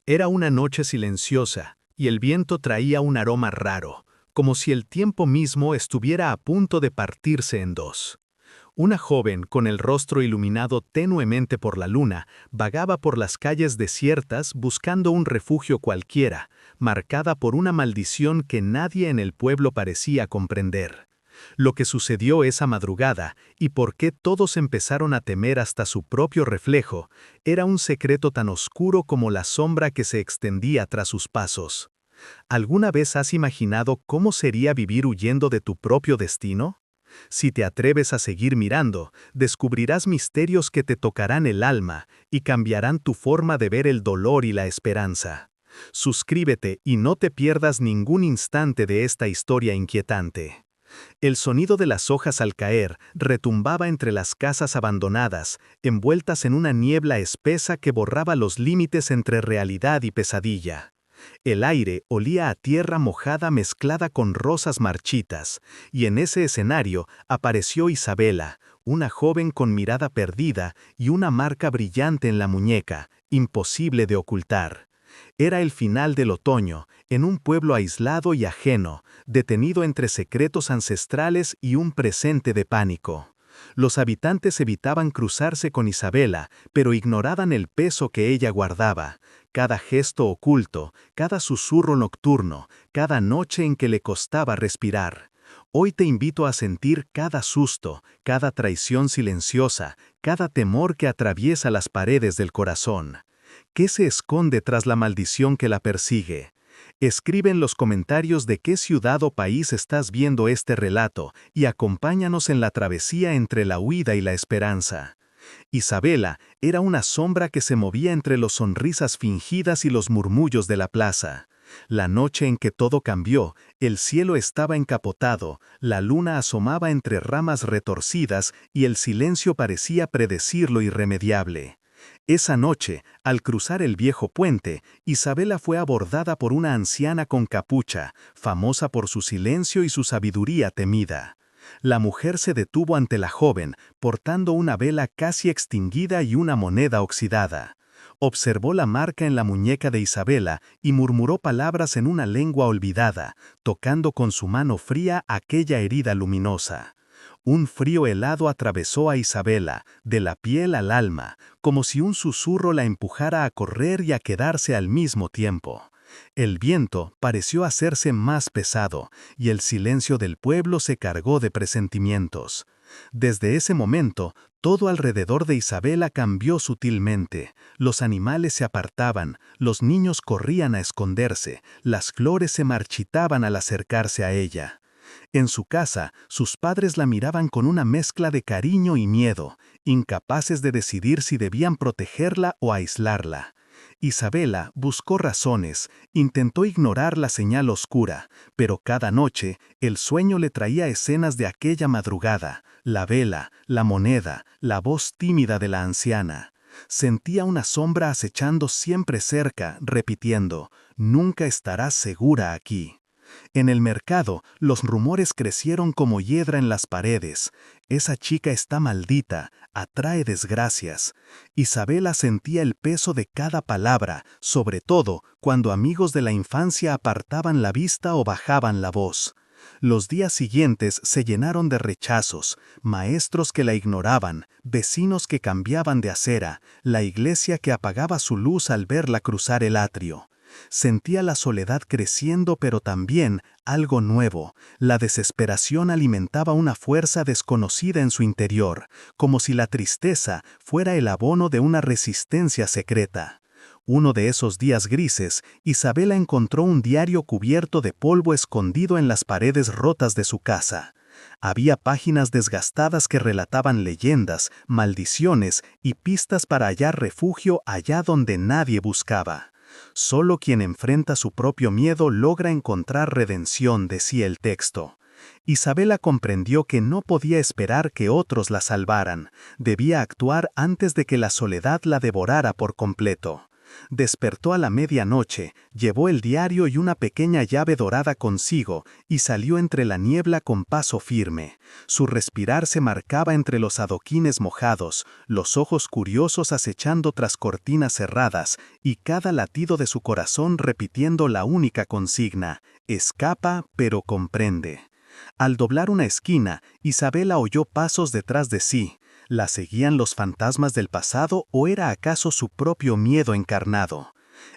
Era una noche silenciosa, y el viento traía un aroma raro, como si el tiempo mismo estuviera a punto de partirse en dos. Una joven, con el rostro iluminado tenuemente por la luna, vagaba por las calles desiertas buscando un refugio cualquiera, marcada por una maldición que nadie en el pueblo parecía comprender. Lo que sucedió esa madrugada y por qué todos empezaron a temer hasta su propio reflejo, era un secreto tan oscuro como la sombra que se extendía tras sus pasos. ¿Alguna vez has imaginado cómo sería vivir huyendo de tu propio destino? Si te atreves a seguir mirando, descubrirás misterios que te tocarán el alma y cambiarán tu forma de ver el dolor y la esperanza. Suscríbete y no te pierdas ningún instante de esta historia inquietante. El sonido de las hojas al caer retumbaba entre las casas abandonadas, envueltas en una niebla espesa que borraba los límites entre realidad y pesadilla. El aire olía a tierra mojada mezclada con rosas marchitas, y en ese escenario apareció Isabela, una joven con mirada perdida y una marca brillante en la muñeca, imposible de ocultar. Era el final del otoño, en un pueblo aislado y ajeno, detenido entre secretos ancestrales y un presente de pánico. Los habitantes evitaban cruzarse con Isabela, pero ignoraban el peso que ella guardaba, cada gesto oculto, cada susurro nocturno, cada noche en que le costaba respirar. Hoy te invito a sentir cada susto, cada traición silenciosa, cada temor que atraviesa las paredes del corazón. ¿Qué se esconde tras la maldición que la persigue? Escribe en los comentarios de qué ciudad o país estás viendo este relato y acompáñanos en la travesía entre la huida y la esperanza. Isabela era una sombra que se movía entre las sonrisas fingidas y los murmullos de la plaza. La noche en que todo cambió, el cielo estaba encapotado, la luna asomaba entre ramas retorcidas y el silencio parecía predecir lo irremediable. Esa noche, al cruzar el viejo puente, Isabela fue abordada por una anciana con capucha, famosa por su silencio y su sabiduría temida. La mujer se detuvo ante la joven, portando una vela casi extinguida y una moneda oxidada. Observó la marca en la muñeca de Isabela y murmuró palabras en una lengua olvidada, tocando con su mano fría aquella herida luminosa. Un frío helado atravesó a Isabela, de la piel al alma, como si un susurro la empujara a correr y a quedarse al mismo tiempo. El viento pareció hacerse más pesado, y el silencio del pueblo se cargó de presentimientos. Desde ese momento, todo alrededor de Isabela cambió sutilmente. Los animales se apartaban, los niños corrían a esconderse, las flores se marchitaban al acercarse a ella. En su casa, sus padres la miraban con una mezcla de cariño y miedo, incapaces de decidir si debían protegerla o aislarla. Isabela buscó razones, intentó ignorar la señal oscura, pero cada noche el sueño le traía escenas de aquella madrugada, la vela, la moneda, la voz tímida de la anciana. Sentía una sombra acechando siempre cerca, repitiendo, «Nunca estarás segura aquí». En el mercado, los rumores crecieron como hiedra en las paredes. Esa chica está maldita, atrae desgracias. Isabela sentía el peso de cada palabra, sobre todo cuando amigos de la infancia apartaban la vista o bajaban la voz. Los días siguientes se llenaron de rechazos, maestros que la ignoraban, vecinos que cambiaban de acera, la iglesia que apagaba su luz al verla cruzar el atrio. Sentía la soledad creciendo, pero también algo nuevo. La desesperación alimentaba una fuerza desconocida en su interior, como si la tristeza fuera el abono de una resistencia secreta. Uno de esos días grises, Isabela encontró un diario cubierto de polvo escondido en las paredes rotas de su casa. Había páginas desgastadas que relataban leyendas, maldiciones y pistas para hallar refugio allá donde nadie buscaba. Solo quien enfrenta su propio miedo logra encontrar redención, decía el texto. Isabela comprendió que no podía esperar que otros la salvaran, debía actuar antes de que la soledad la devorara por completo. Despertó a la medianoche, llevó el diario y una pequeña llave dorada consigo, y salió entre la niebla con paso firme. Su respirar se marcaba entre los adoquines mojados, los ojos curiosos acechando tras cortinas cerradas, y cada latido de su corazón repitiendo la única consigna: escapa, pero comprende. Al doblar una esquina, Isabela oyó pasos detrás de sí. ¿La seguían los fantasmas del pasado o era acaso su propio miedo encarnado?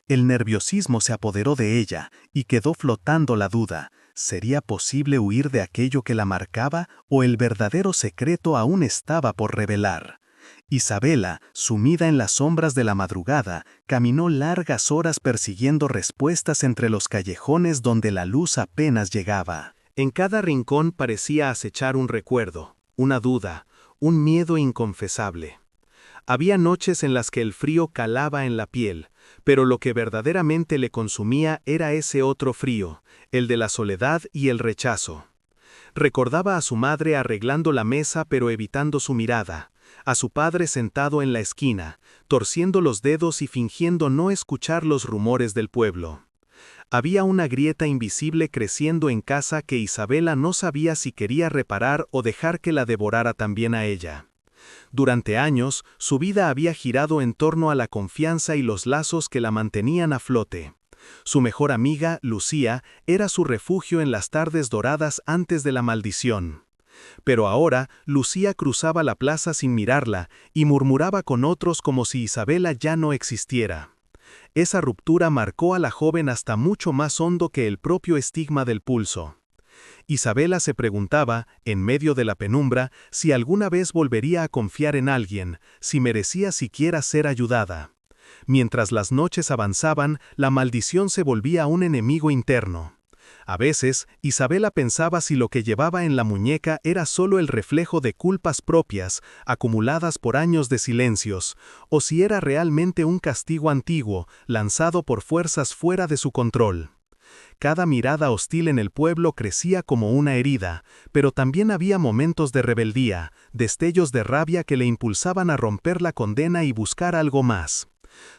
El nerviosismo se apoderó de ella y quedó flotando la duda. ¿Sería posible huir de aquello que la marcaba o el verdadero secreto aún estaba por revelar? Isabela, sumida en las sombras de la madrugada, caminó largas horas persiguiendo respuestas entre los callejones donde la luz apenas llegaba. En cada rincón parecía acechar un recuerdo, una duda, un miedo inconfesable. Había noches en las que el frío calaba en la piel, pero lo que verdaderamente le consumía era ese otro frío, el de la soledad y el rechazo. Recordaba a su madre arreglando la mesa pero evitando su mirada, a su padre sentado en la esquina, torciendo los dedos y fingiendo no escuchar los rumores del pueblo. Había una grieta invisible creciendo en casa que Isabela no sabía si quería reparar o dejar que la devorara también a ella. Durante años, su vida había girado en torno a la confianza y los lazos que la mantenían a flote. Su mejor amiga, Lucía, era su refugio en las tardes doradas antes de la maldición. Pero ahora, Lucía cruzaba la plaza sin mirarla y murmuraba con otros como si Isabela ya no existiera. Esa ruptura marcó a la joven hasta mucho más hondo que el propio estigma del pulso. Isabela se preguntaba, en medio de la penumbra, si alguna vez volvería a confiar en alguien, si merecía siquiera ser ayudada. Mientras las noches avanzaban, la maldición se volvía un enemigo interno. A veces, Isabela pensaba si lo que llevaba en la muñeca era solo el reflejo de culpas propias, acumuladas por años de silencios, o si era realmente un castigo antiguo, lanzado por fuerzas fuera de su control. Cada mirada hostil en el pueblo crecía como una herida, pero también había momentos de rebeldía, destellos de rabia que le impulsaban a romper la condena y buscar algo más.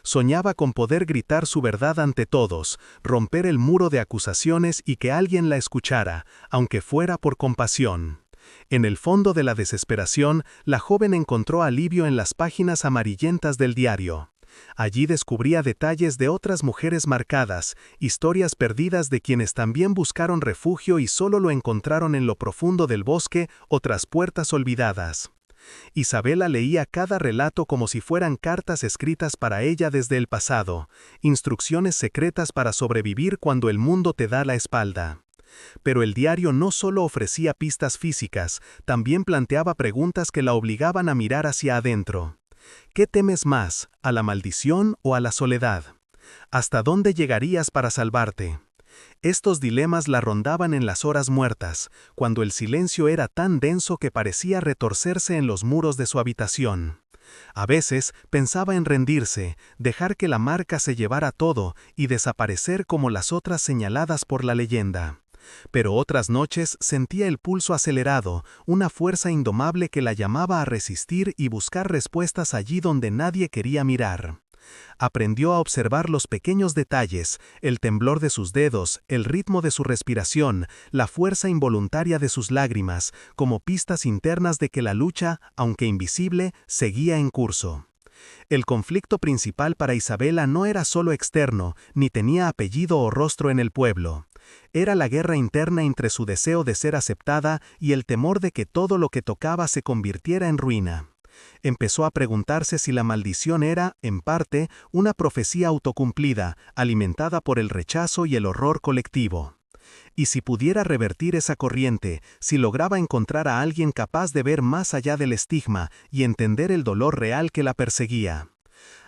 Soñaba con poder gritar su verdad ante todos, romper el muro de acusaciones y que alguien la escuchara, aunque fuera por compasión. En el fondo de la desesperación, la joven encontró alivio en las páginas amarillentas del diario. Allí descubría detalles de otras mujeres marcadas, historias perdidas de quienes también buscaron refugio y solo lo encontraron en lo profundo del bosque o tras puertas olvidadas. Isabela leía cada relato como si fueran cartas escritas para ella desde el pasado, instrucciones secretas para sobrevivir cuando el mundo te da la espalda. Pero el diario no solo ofrecía pistas físicas, también planteaba preguntas que la obligaban a mirar hacia adentro. ¿Qué temes más, a la maldición o a la soledad? ¿Hasta dónde llegarías para salvarte? Estos dilemas la rondaban en las horas muertas, cuando el silencio era tan denso que parecía retorcerse en los muros de su habitación. A veces pensaba en rendirse, dejar que la marca se llevara todo y desaparecer como las otras señaladas por la leyenda. Pero otras noches sentía el pulso acelerado, una fuerza indomable que la llamaba a resistir y buscar respuestas allí donde nadie quería mirar. Aprendió a observar los pequeños detalles, el temblor de sus dedos, el ritmo de su respiración, la fuerza involuntaria de sus lágrimas, como pistas internas de que la lucha, aunque invisible, seguía en curso. El conflicto principal para Isabela no era solo externo, ni tenía apellido o rostro en el pueblo. Era la guerra interna entre su deseo de ser aceptada y el temor de que todo lo que tocaba se convirtiera en ruina. Empezó a preguntarse si la maldición era, en parte, una profecía autocumplida, alimentada por el rechazo y el horror colectivo. Y si pudiera revertir esa corriente, si lograba encontrar a alguien capaz de ver más allá del estigma y entender el dolor real que la perseguía.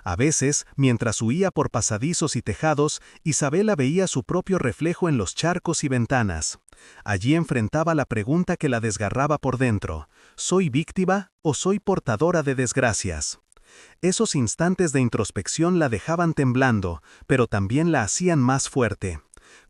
A veces, mientras huía por pasadizos y tejados, Isabela veía su propio reflejo en los charcos y ventanas. Allí enfrentaba la pregunta que la desgarraba por dentro: ¿soy víctima o soy portadora de desgracias? Esos instantes de introspección la dejaban temblando, pero también la hacían más fuerte.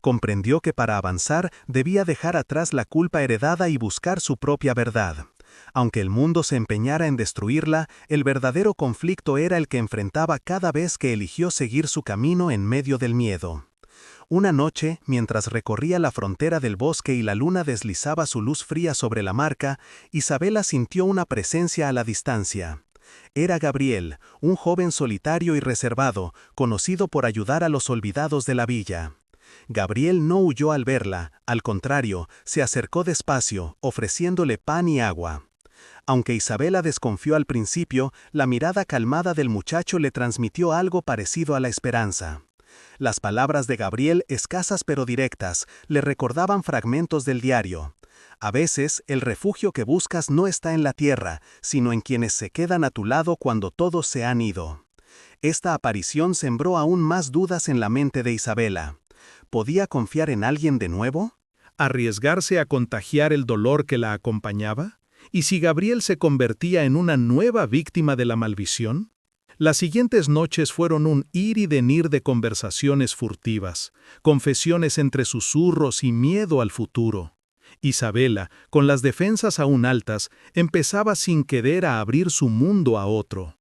Comprendió que para avanzar debía dejar atrás la culpa heredada y buscar su propia verdad. Aunque el mundo se empeñara en destruirla, el verdadero conflicto era el que enfrentaba cada vez que eligió seguir su camino en medio del miedo. Una noche, mientras recorría la frontera del bosque y la luna deslizaba su luz fría sobre la marca, Isabela sintió una presencia a la distancia. Era Gabriel, un joven solitario y reservado, conocido por ayudar a los olvidados de la villa. Gabriel no huyó al verla, al contrario, se acercó despacio, ofreciéndole pan y agua. Aunque Isabela desconfió al principio, la mirada calmada del muchacho le transmitió algo parecido a la esperanza. Las palabras de Gabriel, escasas pero directas, le recordaban fragmentos del diario. A veces, el refugio que buscas no está en la tierra, sino en quienes se quedan a tu lado cuando todos se han ido. Esta aparición sembró aún más dudas en la mente de Isabela. ¿Podía confiar en alguien de nuevo? ¿Arriesgarse a contagiar el dolor que la acompañaba? ¿Y si Gabriel se convertía en una nueva víctima de la maldición? Las siguientes noches fueron un ir y venir de conversaciones furtivas, confesiones entre susurros y miedo al futuro. Isabela, con las defensas aún altas, empezaba sin querer a abrir su mundo a otro.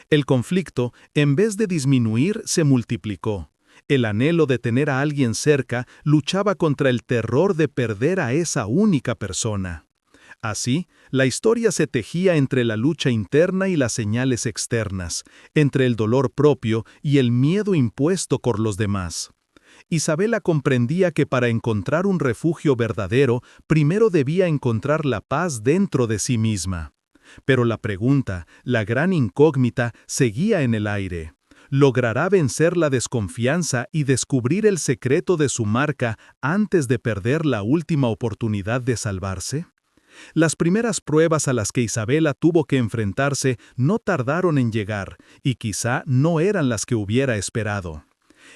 El conflicto, en vez de disminuir, se multiplicó. El anhelo de tener a alguien cerca luchaba contra el terror de perder a esa única persona. Así, la historia se tejía entre la lucha interna y las señales externas, entre el dolor propio y el miedo impuesto por los demás. Isabela comprendía que para encontrar un refugio verdadero, primero debía encontrar la paz dentro de sí misma. Pero la pregunta, la gran incógnita, seguía en el aire. ¿Logrará vencer la desconfianza y descubrir el secreto de su marca antes de perder la última oportunidad de salvarse? Las primeras pruebas a las que Isabela tuvo que enfrentarse no tardaron en llegar, y quizá no eran las que hubiera esperado.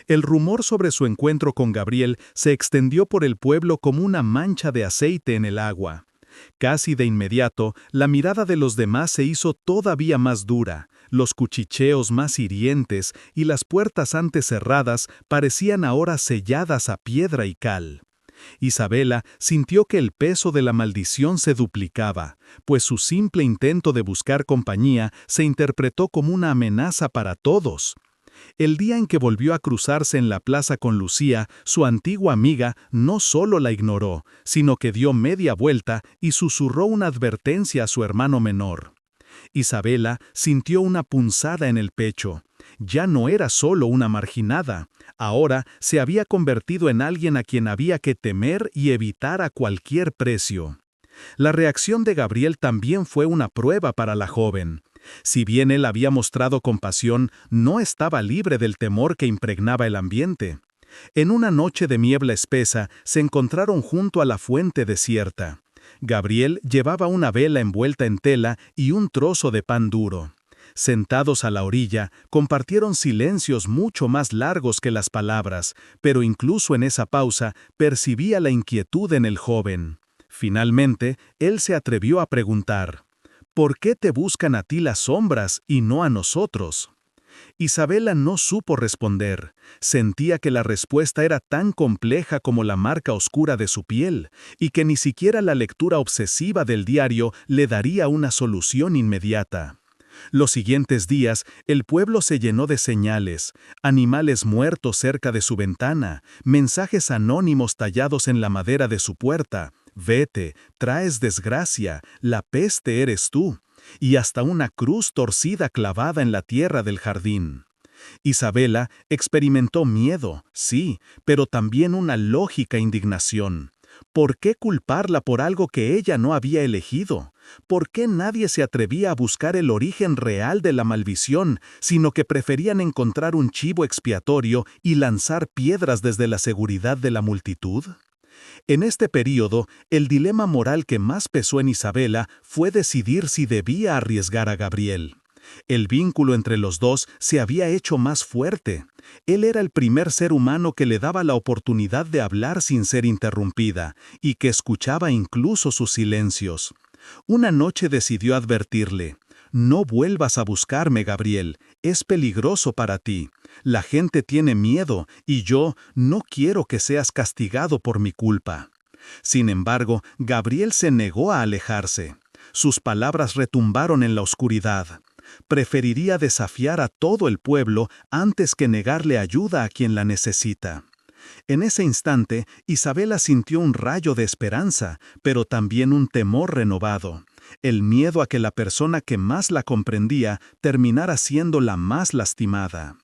El rumor sobre su encuentro con Gabriel se extendió por el pueblo como una mancha de aceite en el agua. Casi de inmediato, la mirada de los demás se hizo todavía más dura, los cuchicheos más hirientes y las puertas antes cerradas parecían ahora selladas a piedra y cal. Isabela sintió que el peso de la maldición se duplicaba, pues su simple intento de buscar compañía se interpretó como una amenaza para todos. El día en que volvió a cruzarse en la plaza con Lucía, su antigua amiga no solo la ignoró, sino que dio media vuelta y susurró una advertencia a su hermano menor. Isabela sintió una punzada en el pecho. Ya no era solo una marginada, ahora se había convertido en alguien a quien había que temer y evitar a cualquier precio. La reacción de Gabriel también fue una prueba para la joven. Si bien él había mostrado compasión, no estaba libre del temor que impregnaba el ambiente. En una noche de niebla espesa, se encontraron junto a la fuente desierta. Gabriel llevaba una vela envuelta en tela y un trozo de pan duro. Sentados a la orilla, compartieron silencios mucho más largos que las palabras, pero incluso en esa pausa percibía la inquietud en el joven. Finalmente, él se atrevió a preguntar: ¿por qué te buscan a ti las sombras y no a nosotros? Isabela no supo responder. Sentía que la respuesta era tan compleja como la marca oscura de su piel, y que ni siquiera la lectura obsesiva del diario le daría una solución inmediata. Los siguientes días, el pueblo se llenó de señales, animales muertos cerca de su ventana, mensajes anónimos tallados en la madera de su puerta: «Vete, traes desgracia, la peste eres tú», y hasta una cruz torcida clavada en la tierra del jardín. Isabela experimentó miedo, sí, pero también una lógica indignación. ¿Por qué culparla por algo que ella no había elegido? ¿Por qué nadie se atrevía a buscar el origen real de la maldición, sino que preferían encontrar un chivo expiatorio y lanzar piedras desde la seguridad de la multitud? En este período, el dilema moral que más pesó en Isabela fue decidir si debía arriesgar a Gabriel. El vínculo entre los dos se había hecho más fuerte. Él era el primer ser humano que le daba la oportunidad de hablar sin ser interrumpida, y que escuchaba incluso sus silencios. Una noche decidió advertirle: «No vuelvas a buscarme, Gabriel, es peligroso para ti. La gente tiene miedo, y yo no quiero que seas castigado por mi culpa». Sin embargo, Gabriel se negó a alejarse. Sus palabras retumbaron en la oscuridad. Preferiría desafiar a todo el pueblo antes que negarle ayuda a quien la necesita. En ese instante, Isabela sintió un rayo de esperanza, pero también un temor renovado. El miedo a que la persona que más la comprendía terminara siendo la más lastimada.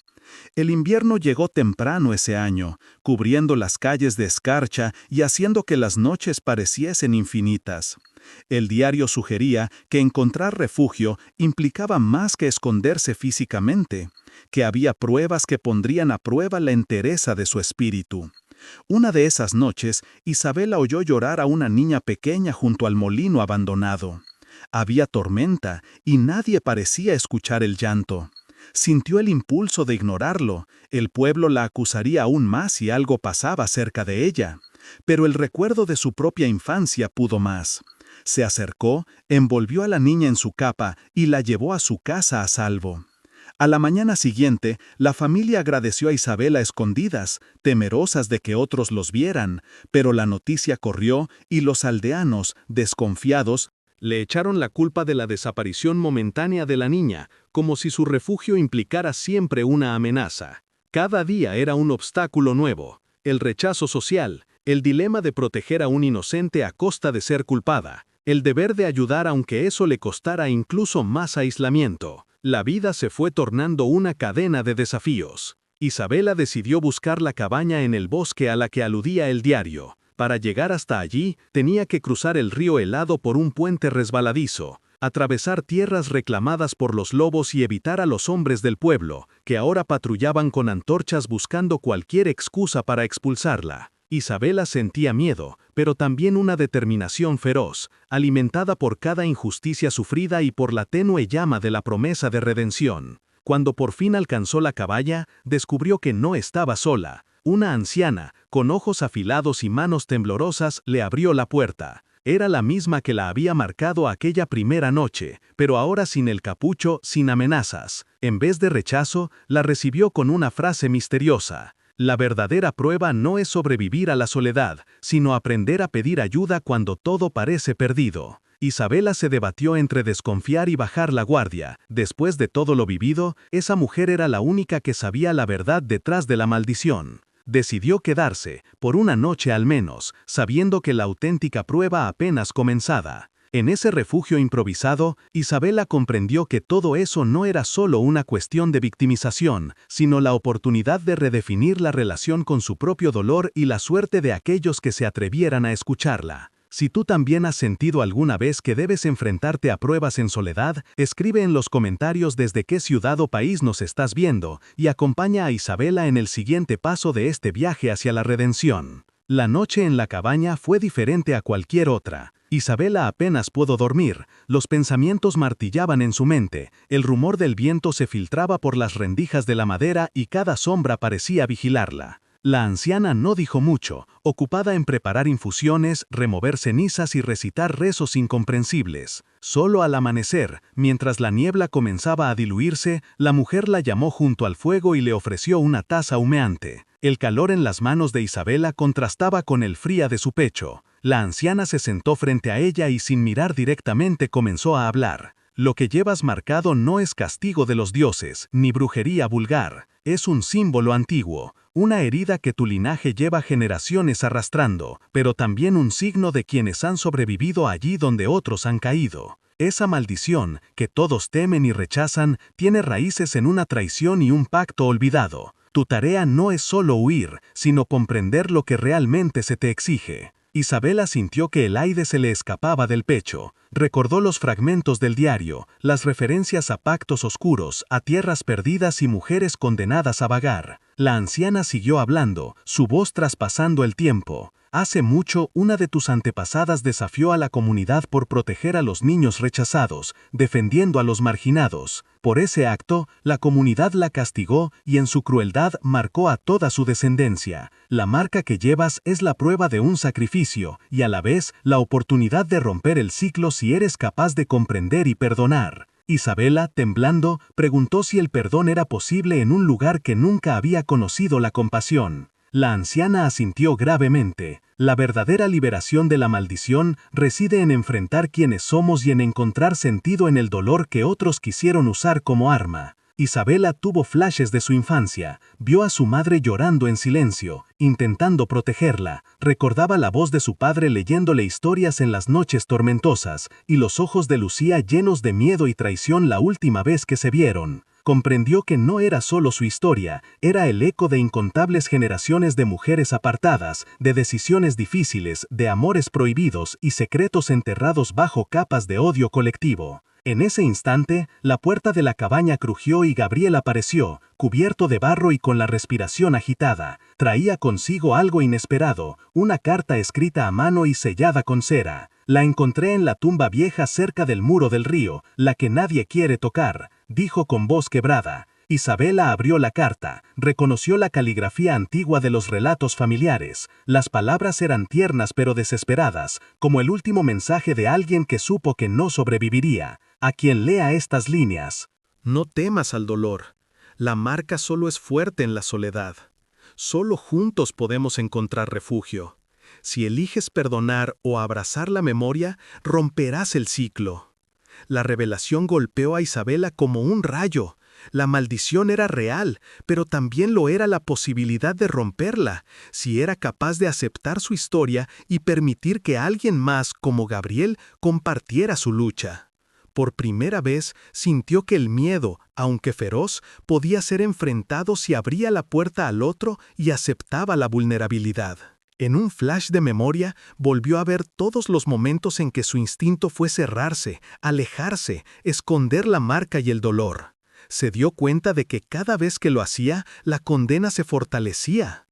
El invierno llegó temprano ese año, cubriendo las calles de escarcha y haciendo que las noches pareciesen infinitas. El diario sugería que encontrar refugio implicaba más que esconderse físicamente, que había pruebas que pondrían a prueba la entereza de su espíritu. Una de esas noches, Isabela oyó llorar a una niña pequeña junto al molino abandonado. Había tormenta y nadie parecía escuchar el llanto. Sintió el impulso de ignorarlo. El pueblo la acusaría aún más si algo pasaba cerca de ella. Pero el recuerdo de su propia infancia pudo más. Se acercó, envolvió a la niña en su capa y la llevó a su casa a salvo. A la mañana siguiente, la familia agradeció a Isabela a escondidas, temerosas de que otros los vieran, pero la noticia corrió y los aldeanos, desconfiados, le echaron la culpa de la desaparición momentánea de la niña, como si su refugio implicara siempre una amenaza. Cada día era un obstáculo nuevo, el rechazo social, el dilema de proteger a un inocente a costa de ser culpada, el deber de ayudar aunque eso le costara incluso más aislamiento. La vida se fue tornando una cadena de desafíos. Isabela decidió buscar la cabaña en el bosque a la que aludía el diario. Para llegar hasta allí, tenía que cruzar el río helado por un puente resbaladizo, atravesar tierras reclamadas por los lobos y evitar a los hombres del pueblo, que ahora patrullaban con antorchas buscando cualquier excusa para expulsarla. Isabela sentía miedo, pero también una determinación feroz, alimentada por cada injusticia sufrida y por la tenue llama de la promesa de redención. Cuando por fin alcanzó la cabaña, descubrió que no estaba sola. Una anciana, con ojos afilados y manos temblorosas, le abrió la puerta. Era la misma que la había marcado aquella primera noche, pero ahora sin el capucho, sin amenazas. En vez de rechazo, la recibió con una frase misteriosa. La verdadera prueba no es sobrevivir a la soledad, sino aprender a pedir ayuda cuando todo parece perdido. Isabela se debatió entre desconfiar y bajar la guardia. Después de todo lo vivido, esa mujer era la única que sabía la verdad detrás de la maldición. Decidió quedarse, por una noche al menos, sabiendo que la auténtica prueba apenas comenzaba. En ese refugio improvisado, Isabela comprendió que todo eso no era solo una cuestión de victimización, sino la oportunidad de redefinir la relación con su propio dolor y la suerte de aquellos que se atrevieran a escucharla. Si tú también has sentido alguna vez que debes enfrentarte a pruebas en soledad, escribe en los comentarios desde qué ciudad o país nos estás viendo y acompaña a Isabela en el siguiente paso de este viaje hacia la redención. La noche en la cabaña fue diferente a cualquier otra. Isabela apenas pudo dormir, los pensamientos martillaban en su mente, el rumor del viento se filtraba por las rendijas de la madera y cada sombra parecía vigilarla. La anciana no dijo mucho, ocupada en preparar infusiones, remover cenizas y recitar rezos incomprensibles. Solo al amanecer, mientras la niebla comenzaba a diluirse, la mujer la llamó junto al fuego y le ofreció una taza humeante. El calor en las manos de Isabela contrastaba con el frío de su pecho. La anciana se sentó frente a ella y sin mirar directamente comenzó a hablar. Lo que llevas marcado no es castigo de los dioses, ni brujería vulgar. Es un símbolo antiguo, una herida que tu linaje lleva generaciones arrastrando, pero también un signo de quienes han sobrevivido allí donde otros han caído. Esa maldición, que todos temen y rechazan, tiene raíces en una traición y un pacto olvidado. Tu tarea no es solo huir, sino comprender lo que realmente se te exige. Isabela sintió que el aire se le escapaba del pecho. Recordó los fragmentos del diario, las referencias a pactos oscuros, a tierras perdidas y mujeres condenadas a vagar. La anciana siguió hablando, su voz traspasando el tiempo. Hace mucho, una de tus antepasadas desafió a la comunidad por proteger a los niños rechazados, defendiendo a los marginados. Por ese acto, la comunidad la castigó y en su crueldad marcó a toda su descendencia. La marca que llevas es la prueba de un sacrificio y a la vez la oportunidad de romper el ciclo si eres capaz de comprender y perdonar. Isabela, temblando, preguntó si el perdón era posible en un lugar que nunca había conocido la compasión. La anciana asintió gravemente. La verdadera liberación de la maldición reside en enfrentar quiénes somos y en encontrar sentido en el dolor que otros quisieron usar como arma. Isabela tuvo flashes de su infancia, vio a su madre llorando en silencio, intentando protegerla, recordaba la voz de su padre leyéndole historias en las noches tormentosas, y los ojos de Lucía llenos de miedo y traición la última vez que se vieron. Comprendió que no era solo su historia, era el eco de incontables generaciones de mujeres apartadas, de decisiones difíciles, de amores prohibidos y secretos enterrados bajo capas de odio colectivo. En ese instante, la puerta de la cabaña crujió y Gabriel apareció, cubierto de barro y con la respiración agitada. Traía consigo algo inesperado, una carta escrita a mano y sellada con cera. La encontré en la tumba vieja cerca del muro del río, la que nadie quiere tocar, dijo con voz quebrada. Isabela abrió la carta, reconoció la caligrafía antigua de los relatos familiares. Las palabras eran tiernas pero desesperadas, como el último mensaje de alguien que supo que no sobreviviría. A quien lea estas líneas: No temas al dolor. La marca solo es fuerte en la soledad. Solo juntos podemos encontrar refugio. Si eliges perdonar o abrazar la memoria, romperás el ciclo. La revelación golpeó a Isabela como un rayo. La maldición era real, pero también lo era la posibilidad de romperla, si era capaz de aceptar su historia y permitir que alguien más, como Gabriel, compartiera su lucha. Por primera vez sintió que el miedo, aunque feroz, podía ser enfrentado si abría la puerta al otro y aceptaba la vulnerabilidad. En un flash de memoria, volvió a ver todos los momentos en que su instinto fue cerrarse, alejarse, esconder la marca y el dolor. Se dio cuenta de que cada vez que lo hacía, la condena se fortalecía.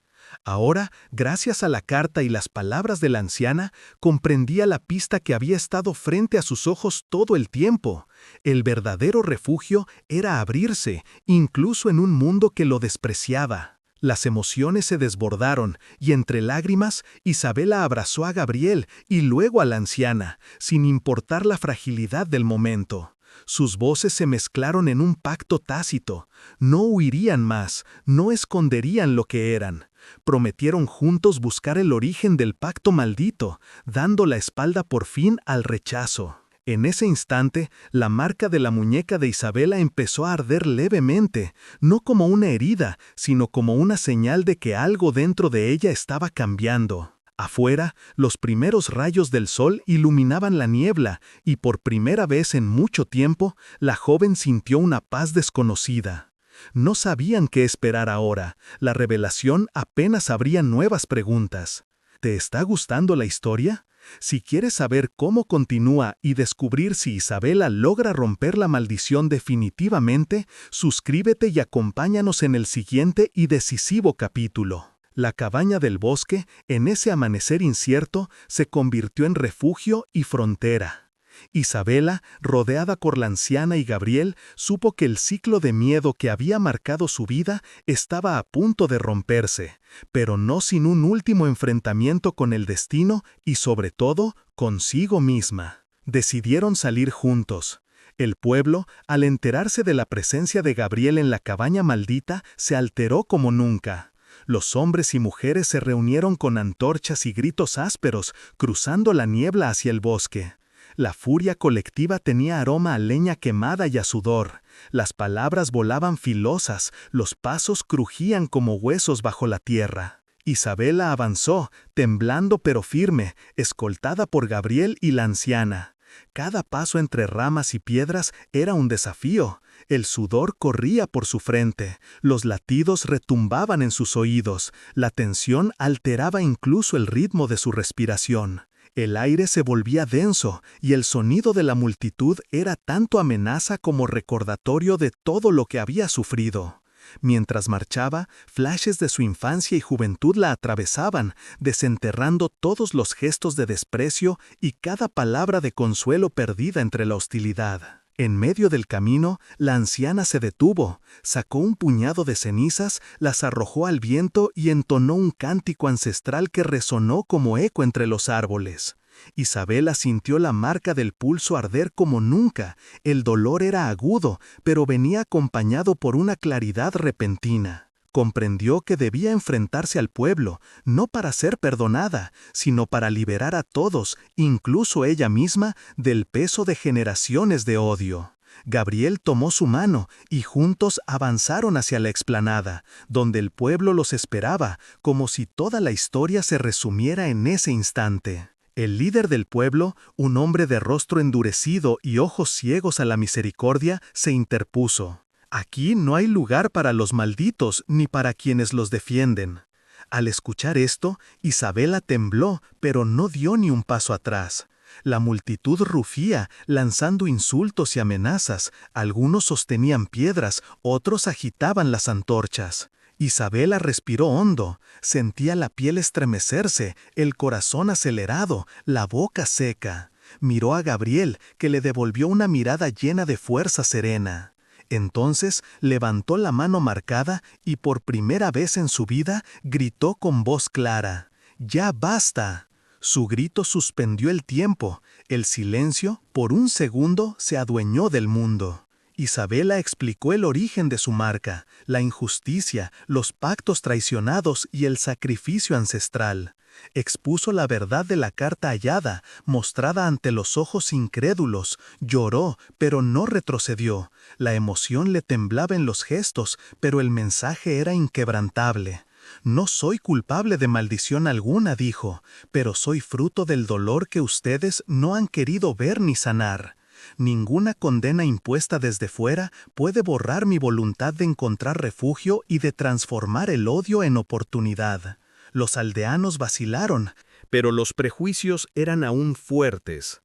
Ahora, gracias a la carta y las palabras de la anciana, comprendía la pista que había estado frente a sus ojos todo el tiempo. El verdadero refugio era abrirse, incluso en un mundo que lo despreciaba. Las emociones se desbordaron, y entre lágrimas, Isabela abrazó a Gabriel y luego a la anciana, sin importar la fragilidad del momento. Sus voces se mezclaron en un pacto tácito. No huirían más, no esconderían lo que eran. Prometieron juntos buscar el origen del pacto maldito, dando la espalda por fin al rechazo. En ese instante, la marca de la muñeca de Isabela empezó a arder levemente, no como una herida, sino como una señal de que algo dentro de ella estaba cambiando. Afuera, los primeros rayos del sol iluminaban la niebla, y por primera vez en mucho tiempo, la joven sintió una paz desconocida. No sabían qué esperar ahora. La revelación apenas abría nuevas preguntas. ¿Te está gustando la historia? Si quieres saber cómo continúa y descubrir si Isabela logra romper la maldición definitivamente, suscríbete y acompáñanos en el siguiente y decisivo capítulo. La cabaña del bosque, en ese amanecer incierto, se convirtió en refugio y frontera. Isabela, rodeada por la anciana y Gabriel, supo que el ciclo de miedo que había marcado su vida estaba a punto de romperse, pero no sin un último enfrentamiento con el destino y, sobre todo, consigo misma. Decidieron salir juntos. El pueblo, al enterarse de la presencia de Gabriel en la cabaña maldita, se alteró como nunca. Los hombres y mujeres se reunieron con antorchas y gritos ásperos, cruzando la niebla hacia el bosque. La furia colectiva tenía aroma a leña quemada y a sudor. Las palabras volaban filosas, los pasos crujían como huesos bajo la tierra. Isabela avanzó, temblando pero firme, escoltada por Gabriel y la anciana. Cada paso entre ramas y piedras era un desafío. El sudor corría por su frente, los latidos retumbaban en sus oídos, la tensión alteraba incluso el ritmo de su respiración. El aire se volvía denso y el sonido de la multitud era tanto amenaza como recordatorio de todo lo que había sufrido. Mientras marchaba, flashes de su infancia y juventud la atravesaban, desenterrando todos los gestos de desprecio y cada palabra de consuelo perdida entre la hostilidad. En medio del camino, la anciana se detuvo, sacó un puñado de cenizas, las arrojó al viento y entonó un cántico ancestral que resonó como eco entre los árboles. Isabela sintió la marca del pulso arder como nunca. El dolor era agudo, pero venía acompañado por una claridad repentina. Comprendió que debía enfrentarse al pueblo, no para ser perdonada, sino para liberar a todos, incluso ella misma, del peso de generaciones de odio. Gabriel tomó su mano y juntos avanzaron hacia la explanada, donde el pueblo los esperaba, como si toda la historia se resumiera en ese instante. El líder del pueblo, un hombre de rostro endurecido y ojos ciegos a la misericordia, se interpuso. Aquí no hay lugar para los malditos ni para quienes los defienden. Al escuchar esto, Isabela tembló, pero no dio ni un paso atrás. La multitud rugía, lanzando insultos y amenazas. Algunos sostenían piedras, otros agitaban las antorchas. Isabela respiró hondo, sentía la piel estremecerse, el corazón acelerado, la boca seca. Miró a Gabriel, que le devolvió una mirada llena de fuerza serena. Entonces levantó la mano marcada y por primera vez en su vida gritó con voz clara: «¡Ya basta!». Su grito suspendió el tiempo. El silencio, por un segundo, se adueñó del mundo. Isabela explicó el origen de su marca, la injusticia, los pactos traicionados y el sacrificio ancestral. Expuso la verdad de la carta hallada, mostrada ante los ojos incrédulos. Lloró, pero no retrocedió. La emoción le temblaba en los gestos, pero el mensaje era inquebrantable. «No soy culpable de maldición alguna», dijo, «pero soy fruto del dolor que ustedes no han querido ver ni sanar. Ninguna condena impuesta desde fuera puede borrar mi voluntad de encontrar refugio y de transformar el odio en oportunidad». Los aldeanos vacilaron, pero los prejuicios eran aún fuertes.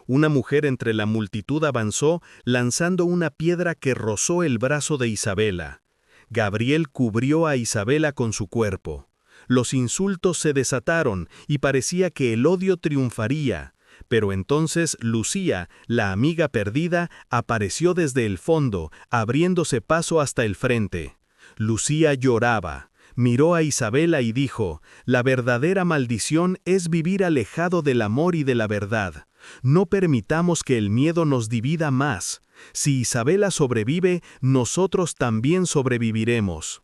Una mujer entre la multitud avanzó, lanzando una piedra que rozó el brazo de Isabela. Gabriel cubrió a Isabela con su cuerpo. Los insultos se desataron y parecía que el odio triunfaría. Pero entonces Lucía, la amiga perdida, apareció desde el fondo, abriéndose paso hasta el frente. Lucía lloraba. Miró a Isabela y dijo: «La verdadera maldición es vivir alejado del amor y de la verdad. No permitamos que el miedo nos divida más. Si Isabela sobrevive, nosotros también sobreviviremos».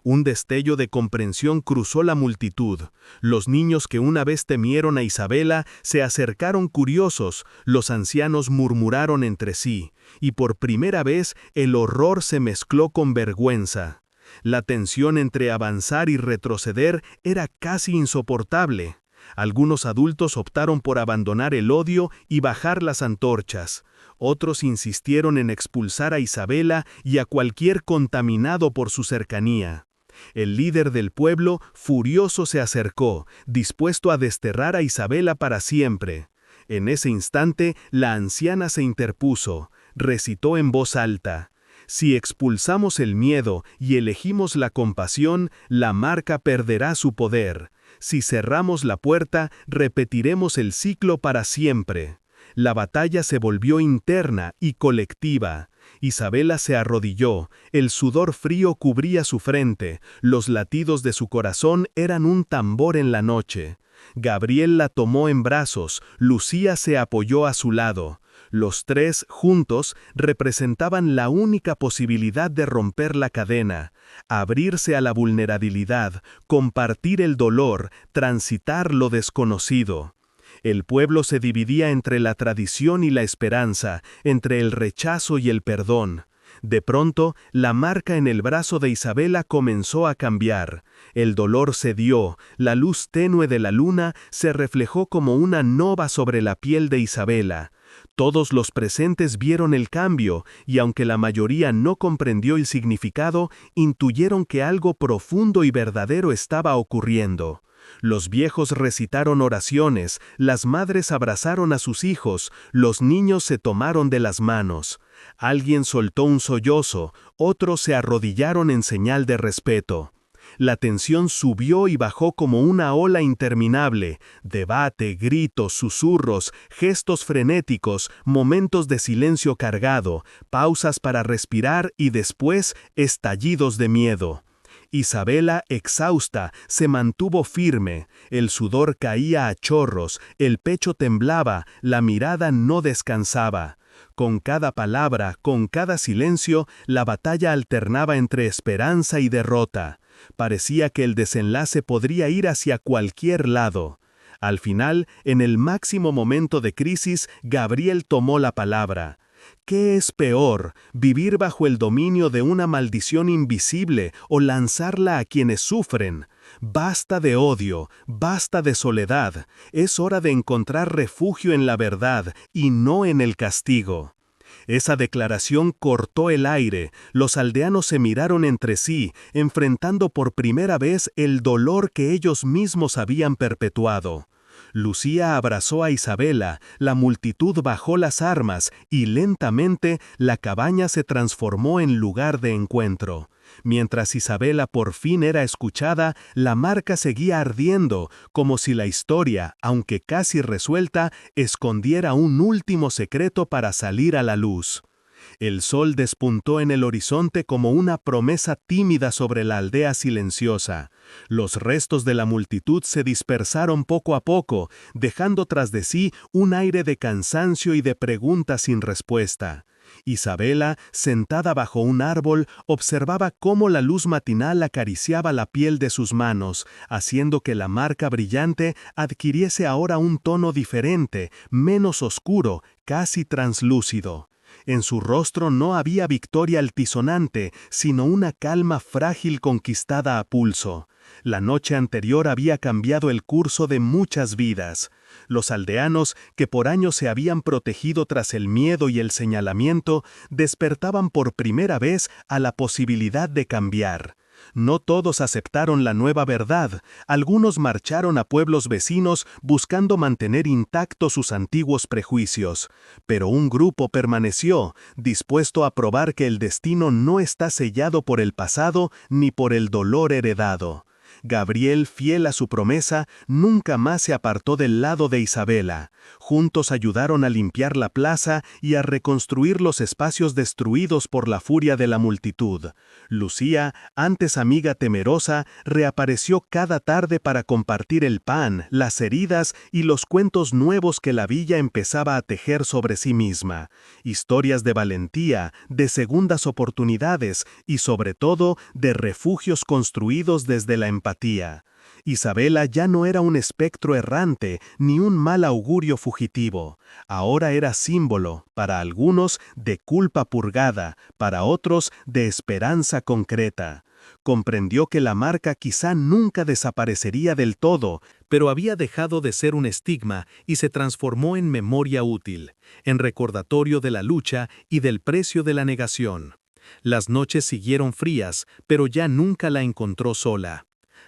Un destello de comprensión cruzó la multitud. Los niños que una vez temieron a Isabela se acercaron curiosos, los ancianos murmuraron entre sí, y por primera vez el horror se mezcló con vergüenza. La tensión entre avanzar y retroceder era casi insoportable. Algunos adultos optaron por abandonar el odio y bajar las antorchas. Otros insistieron en expulsar a Isabela y a cualquier contaminado por su cercanía. El líder del pueblo, furioso, se acercó, dispuesto a desterrar a Isabela para siempre. En ese instante, la anciana se interpuso, recitó en voz alta: «Si expulsamos el miedo y elegimos la compasión, la marca perderá su poder. Si cerramos la puerta, repetiremos el ciclo para siempre». La batalla se volvió interna y colectiva. Isabela se arrodilló, el sudor frío cubría su frente, los latidos de su corazón eran un tambor en la noche. Gabriel la tomó en brazos, Lucía se apoyó a su lado. Los tres, juntos, representaban la única posibilidad de romper la cadena, abrirse a la vulnerabilidad, compartir el dolor, transitar lo desconocido. El pueblo se dividía entre la tradición y la esperanza, entre el rechazo y el perdón. De pronto, la marca en el brazo de Isabela comenzó a cambiar. El dolor cedió, la luz tenue de la luna se reflejó como una nova sobre la piel de Isabela. Todos los presentes vieron el cambio, y aunque la mayoría no comprendió el significado, intuyeron que algo profundo y verdadero estaba ocurriendo. Los viejos recitaron oraciones, las madres abrazaron a sus hijos, los niños se tomaron de las manos. Alguien soltó un sollozo, otros se arrodillaron en señal de respeto. La tensión subió y bajó como una ola interminable. Debate, gritos, susurros, gestos frenéticos, momentos de silencio cargado, pausas para respirar y después estallidos de miedo. Isabela, exhausta, se mantuvo firme, el sudor caía a chorros, el pecho temblaba, la mirada no descansaba. Con cada palabra, con cada silencio, la batalla alternaba entre esperanza y derrota. Parecía que el desenlace podría ir hacia cualquier lado. Al final, en el máximo momento de crisis, Gabriel tomó la palabra. ¿Qué es peor, vivir bajo el dominio de una maldición invisible o lanzarla a quienes sufren? Basta de odio, basta de soledad. Es hora de encontrar refugio en la verdad y no en el castigo. Esa declaración cortó el aire. Los aldeanos se miraron entre sí, enfrentando por primera vez el dolor que ellos mismos habían perpetuado. Lucía abrazó a Isabela, la multitud bajó las armas y lentamente la cabaña se transformó en lugar de encuentro. Mientras Isabela por fin era escuchada, la marca seguía ardiendo, como si la historia, aunque casi resuelta, escondiera un último secreto para salir a la luz. El sol despuntó en el horizonte como una promesa tímida sobre la aldea silenciosa. Los restos de la multitud se dispersaron poco a poco, dejando tras de sí un aire de cansancio y de preguntas sin respuesta. Isabela, sentada bajo un árbol, observaba cómo la luz matinal acariciaba la piel de sus manos, haciendo que la marca brillante adquiriese ahora un tono diferente, menos oscuro, casi translúcido. En su rostro no había victoria altisonante, sino una calma frágil conquistada a pulso. La noche anterior había cambiado el curso de muchas vidas. Los aldeanos, que por años se habían protegido tras el miedo y el señalamiento, despertaban por primera vez a la posibilidad de cambiar. No todos aceptaron la nueva verdad, algunos marcharon a pueblos vecinos buscando mantener intactos sus antiguos prejuicios, pero un grupo permaneció, dispuesto a probar que el destino no está sellado por el pasado ni por el dolor heredado. Gabriel, fiel a su promesa, nunca más se apartó del lado de Isabela. Juntos ayudaron a limpiar la plaza y a reconstruir los espacios destruidos por la furia de la multitud. Lucía, antes amiga temerosa, reapareció cada tarde para compartir el pan, las heridas y los cuentos nuevos que la villa empezaba a tejer sobre sí misma. Historias de valentía, de segundas oportunidades y sobre todo de refugios construidos desde la empatía. Isabela ya no era un espectro errante ni un mal augurio fugitivo. Ahora era símbolo, para algunos, de culpa purgada, para otros, de esperanza concreta. Comprendió que la marca quizá nunca desaparecería del todo, pero había dejado de ser un estigma y se transformó en memoria útil, en recordatorio de la lucha y del precio de la negación. Las noches siguieron frías, pero ya nunca la encontró sola.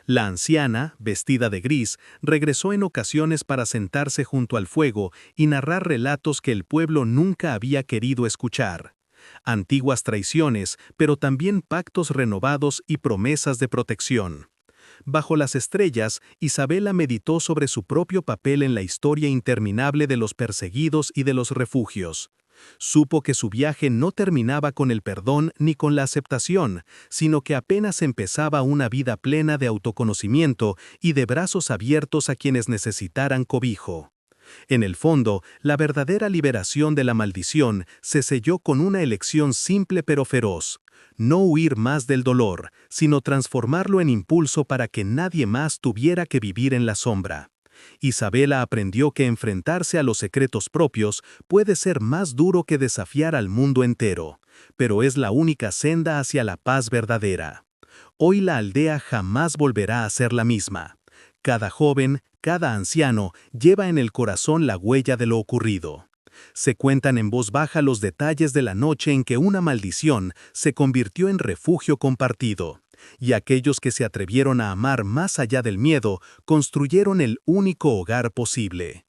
La anciana, vestida de gris, regresó en ocasiones para sentarse junto al fuego y narrar relatos que el pueblo nunca había querido escuchar. Antiguas traiciones, pero también pactos renovados y promesas de protección. Bajo las estrellas, Isabela meditó sobre su propio papel en la historia interminable de los perseguidos y de los refugios. Supo que su viaje no terminaba con el perdón ni con la aceptación, sino que apenas empezaba una vida plena de autoconocimiento y de brazos abiertos a quienes necesitaran cobijo. En el fondo, la verdadera liberación de la maldición se selló con una elección simple pero feroz: no huir más del dolor, sino transformarlo en impulso para que nadie más tuviera que vivir en la sombra. Isabela aprendió que enfrentarse a los secretos propios puede ser más duro que desafiar al mundo entero, pero es la única senda hacia la paz verdadera. Hoy la aldea jamás volverá a ser la misma. Cada joven, cada anciano, lleva en el corazón la huella de lo ocurrido. Se cuentan en voz baja los detalles de la noche en que una maldición se convirtió en refugio compartido. Y aquellos que se atrevieron a amar más allá del miedo, construyeron el único hogar posible.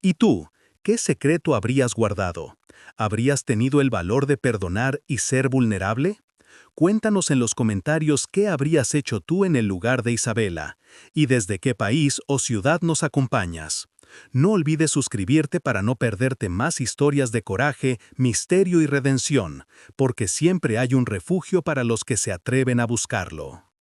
¿Y tú, qué secreto habrías guardado? ¿Habrías tenido el valor de perdonar y ser vulnerable? Cuéntanos en los comentarios qué habrías hecho tú en el lugar de Isabela, y desde qué país o ciudad nos acompañas. No olvides suscribirte para no perderte más historias de coraje, misterio y redención, porque siempre hay un refugio para los que se atreven a buscarlo.